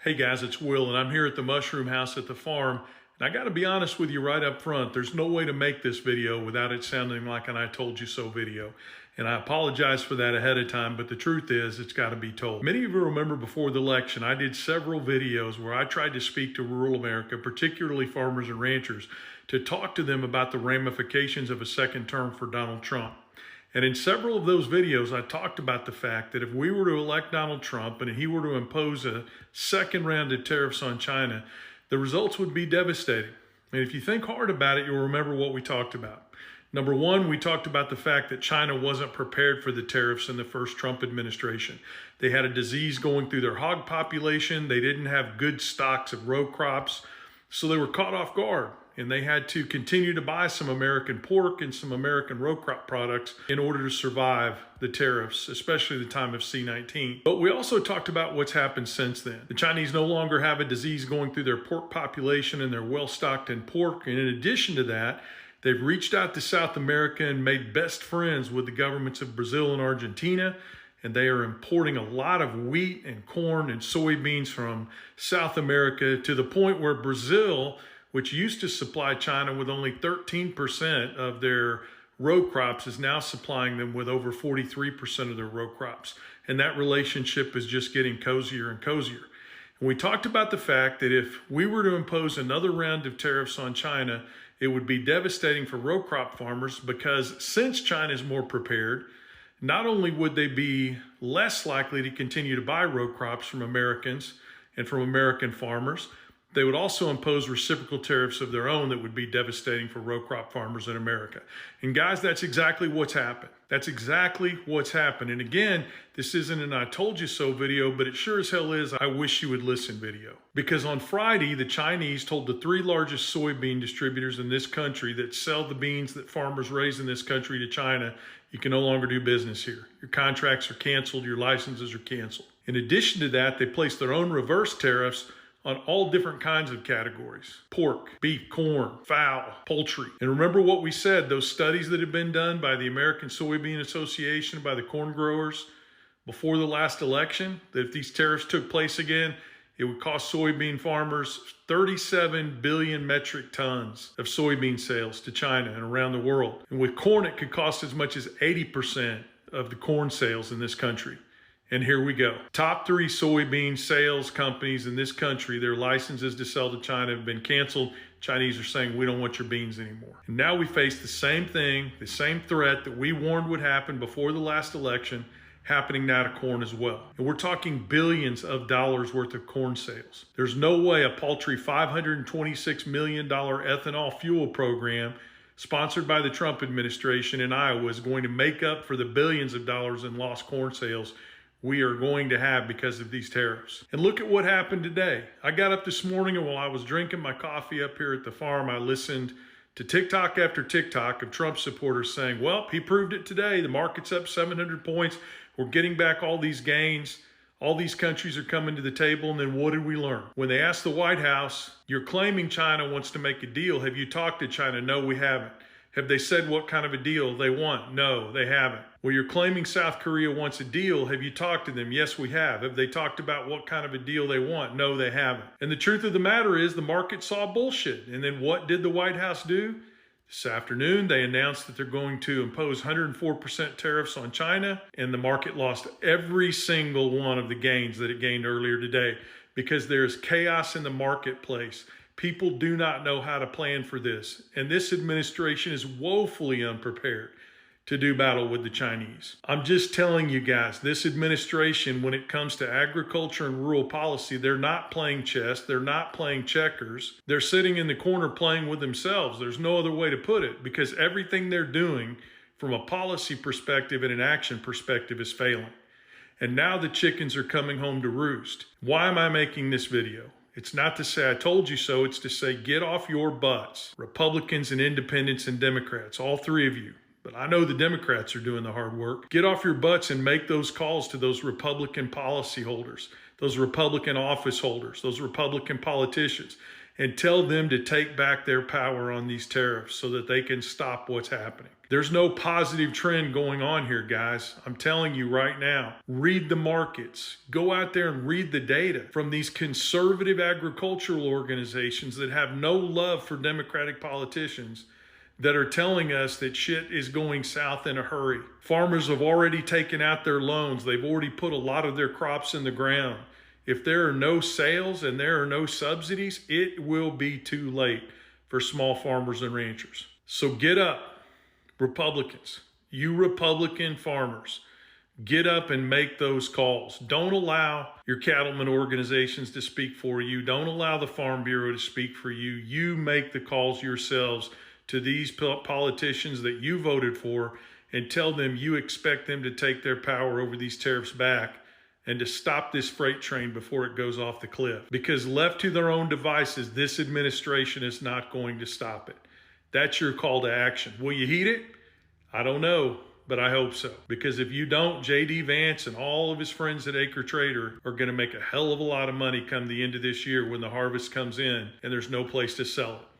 Hey guys, it's Will, and I'm here at the mushroom house at the farm. And I got to be honest with you right up front, there's no way to make this video without it sounding like an I told you so video. And I apologize for that ahead of time, but the truth is it's got to be told. Many of you remember before the election, I did several videos where I tried to speak to rural America, particularly farmers and ranchers, to talk to them about the ramifications of a second term for Donald Trump. And in several of those videos, I talked about the fact that if we were to elect Donald Trump and he were to impose a second round of tariffs on China, the results would be devastating. And if you think hard about it, you'll remember what we talked about. Number one, we talked about the fact that China wasn't prepared for the tariffs in the first Trump administration. They had a disease going through their hog population. They didn't have good stocks of row crops, so they were caught off guard. And they had to continue to buy some American pork and some American row crop products in order to survive the tariffs, especially the time of C-19. But we also talked about what's happened since then. The Chinese no longer have a disease going through their pork population, and they're well stocked in pork. And in addition to that, they've reached out to South America and made best friends with the governments of Brazil and Argentina. And they are importing a lot of wheat and corn and soybeans from South America, to the point where Brazil, which used to supply China with only 13% of their row crops, is now supplying them with over 43% of their row crops. And that relationship is just getting cozier and cozier. And we talked about the fact that if we were to impose another round of tariffs on China, it would be devastating for row crop farmers, because since China is more prepared, not only would they be less likely to continue to buy row crops from Americans and from American farmers, they would also impose reciprocal tariffs of their own that would be devastating for row crop farmers in America. And guys, that's exactly what's happened. That's exactly what's happened. And again, this isn't an I told you so video, but it sure as hell is I wish you would listen video. Because on Friday, the Chinese told the three largest soybean distributors in this country that sell the beans that farmers raise in this country to China, you can no longer do business here. Your contracts are canceled, your licenses are canceled. In addition to that, they placed their own reverse tariffs on all different kinds of categories: pork, beef, corn, fowl, poultry. And remember what we said, those studies that have been done by the American Soybean Association, by the corn growers before the last election, that if these tariffs took place again, it would cost soybean farmers 37 billion metric tons of soybean sales to China and around the world. And with corn, it could cost as much as 80% of the corn sales in this country. And here we go. Top three soybean sales companies in this country, their licenses to sell to China have been canceled. Chinese are saying, we don't want your beans anymore. And now we face the same thing, the same threat that we warned would happen before the last election, happening now to corn as well. And we're talking billions of dollars worth of corn sales. There's no way a paltry $526 million ethanol fuel program sponsored by the Trump administration in Iowa is going to make up for the billions of dollars in lost corn sales we are going to have because of these tariffs. And look at what happened today. I got up this morning, and while I was drinking my coffee up here at the farm, I listened to TikTok after TikTok of Trump supporters saying, well, he proved it today. The market's up 700 points. We're getting back all these gains. All these countries are coming to the table. And then what did we learn? When they asked the White House, you're claiming China wants to make a deal. Have you talked to China? No, we haven't. Have they said what kind of a deal they want? No, they haven't. Well, you're claiming South Korea wants a deal. Have you talked to them? Yes, we have. Have they talked about what kind of a deal they want? No, they haven't. And the truth of the matter is the market saw bullshit. And then what did the White House do? This afternoon, they announced that they're going to impose 104% tariffs on China, and the market lost every single one of the gains that it gained earlier today, because there is chaos in the marketplace. People do not know how to plan for this, and this administration is woefully unprepared to do battle with the Chinese. I'm just telling you guys, this administration, when it comes to agriculture and rural policy, they're not playing chess, they're not playing checkers. They're sitting in the corner playing with themselves. There's no other way to put it, because everything they're doing from a policy perspective and an action perspective is failing. And now the chickens are coming home to roost. Why am I making this video? It's not to say I told you so, it's to say get off your butts. Republicans and independents and Democrats, all three of you. But I know the Democrats are doing the hard work. Get off your butts and make those calls to those Republican policyholders those Republican office holders, those Republican politicians, and tell them to take back their power on these tariffs so that they can stop what's happening. There's no positive trend going on here, guys. I'm telling you right now, read the markets. Go out there and read the data from these conservative agricultural organizations that have no love for Democratic politicians that are telling us that shit is going south in a hurry. Farmers have already taken out their loans. They've already put a lot of their crops in the ground. If there are no sales and there are no subsidies, it will be too late for small farmers and ranchers. So get up, Republicans. You Republican farmers, get up and make those calls. Don't allow your cattlemen organizations to speak for you. Don't allow the Farm Bureau to speak for you. You make the calls yourselves to these politicians that you voted for and tell them you expect them to take their power over these tariffs back and to stop this freight train before it goes off the cliff. Because left to their own devices, this administration is not going to stop it. That's your call to action. Will you heed it? I don't know, but I hope so. Because if you don't, J.D. Vance and all of his friends at Acre Trader are going to make a hell of a lot of money come the end of this year when the harvest comes in and there's no place to sell it.